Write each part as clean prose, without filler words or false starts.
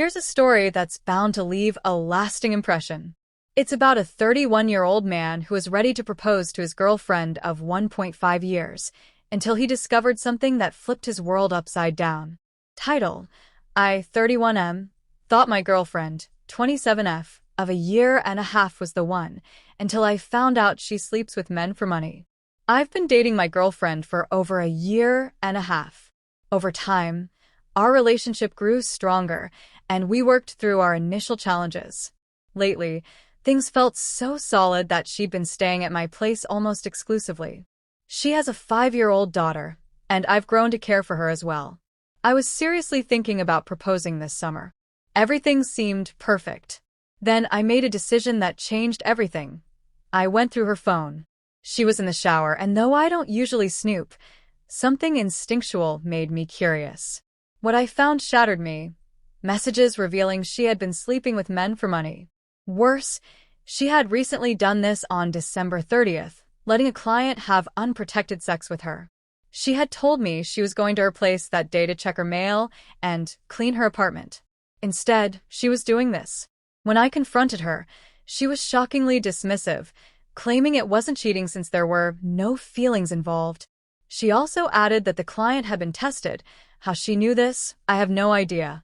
Here's a story that's bound to leave a lasting impression. It's about a 31-year-old man who was ready to propose to his girlfriend of 1.5 years until he discovered something that flipped his world upside down. Title: I, 31M, thought my girlfriend, 27F, of a year and a half was the one, until I found out she sleeps with men for money. I've been dating my girlfriend for over a year and a half. Over time, our relationship grew stronger, and we worked through our initial challenges. Lately, things felt so solid that she'd been staying at my place almost exclusively. She has a 5-year-old daughter, and I've grown to care for her as well. I was seriously thinking about proposing this summer. Everything seemed perfect. Then I made a decision that changed everything. I went through her phone. She was in the shower, and though I don't usually snoop, something instinctual made me curious. What I found shattered me. Messages revealing she had been sleeping with men for money. Worse, she had recently done this on December 30th, letting a client have unprotected sex with her. She had told me she was going to her place that day to check her mail and clean her apartment. Instead, she was doing this. When I confronted her, she was shockingly dismissive, claiming it wasn't cheating since there were no feelings involved. She also added that the client had been tested. How she knew this, I have no idea.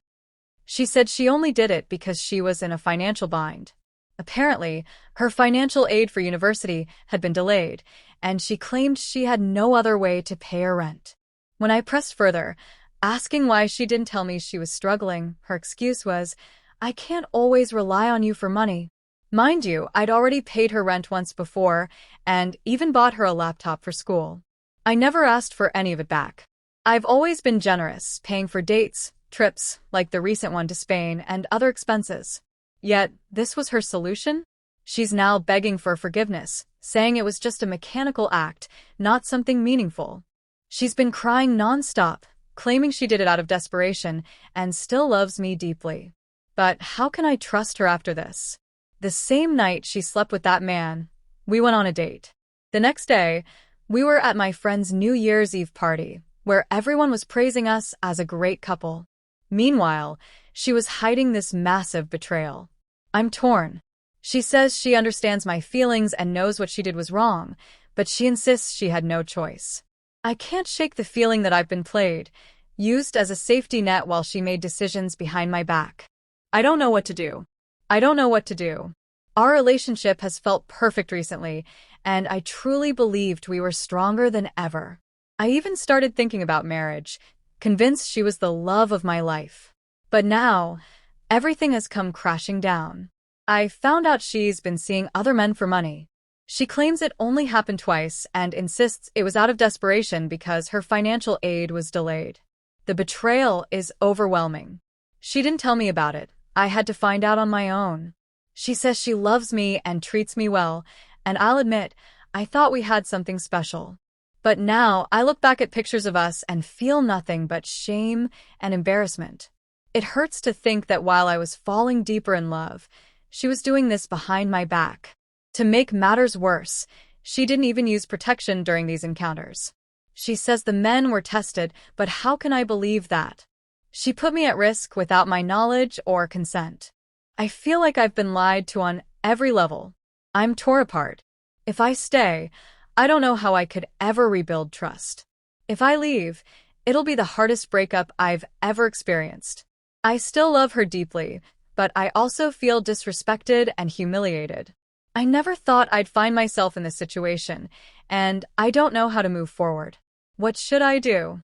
She said she only did it because she was in a financial bind. Apparently, her financial aid for university had been delayed, and she claimed she had no other way to pay her rent. When I pressed further, asking why she didn't tell me she was struggling, her excuse was, "I can't always rely on you for money." Mind you, I'd already paid her rent once before, and even bought her a laptop for school. I never asked for any of it back. I've always been generous, paying for dates, trips, like the recent one to Spain, and other expenses. Yet, this was her solution? She's now begging for forgiveness, saying it was just a mechanical act, not something meaningful. She's been crying nonstop, claiming she did it out of desperation, and still loves me deeply. But how can I trust her after this? The same night she slept with that man, we went on a date. The next day, we were at my friend's New Year's Eve party, where everyone was praising us as a great couple. Meanwhile, she was hiding this massive betrayal. I'm torn. She says she understands my feelings and knows what she did was wrong, but she insists she had no choice. I can't shake the feeling that I've been played, used as a safety net while she made decisions behind my back. I don't know what to do. Our relationship has felt perfect recently, and I truly believed we were stronger than ever. I even started thinking about marriage, convinced she was the love of my life. But now, everything has come crashing down. I found out she's been seeing other men for money. She claims it only happened twice and insists it was out of desperation because her financial aid was delayed. The betrayal is overwhelming. She didn't tell me about it. I had to find out on my own. She says she loves me and treats me well, and I'll admit, I thought we had something special. But now I look back at pictures of us and feel nothing but shame and embarrassment. It hurts to think that while I was falling deeper in love, she was doing this behind my back. To make matters worse, she didn't even use protection during these encounters. She says the men were tested, but how can I believe that? She put me at risk without my knowledge or consent. I feel like I've been lied to on every level. I'm torn apart. If I stay, I don't know how I could ever rebuild trust. If I leave, it'll be the hardest breakup I've ever experienced. I still love her deeply, but I also feel disrespected and humiliated. I never thought I'd find myself in this situation, and I don't know how to move forward. What should I do?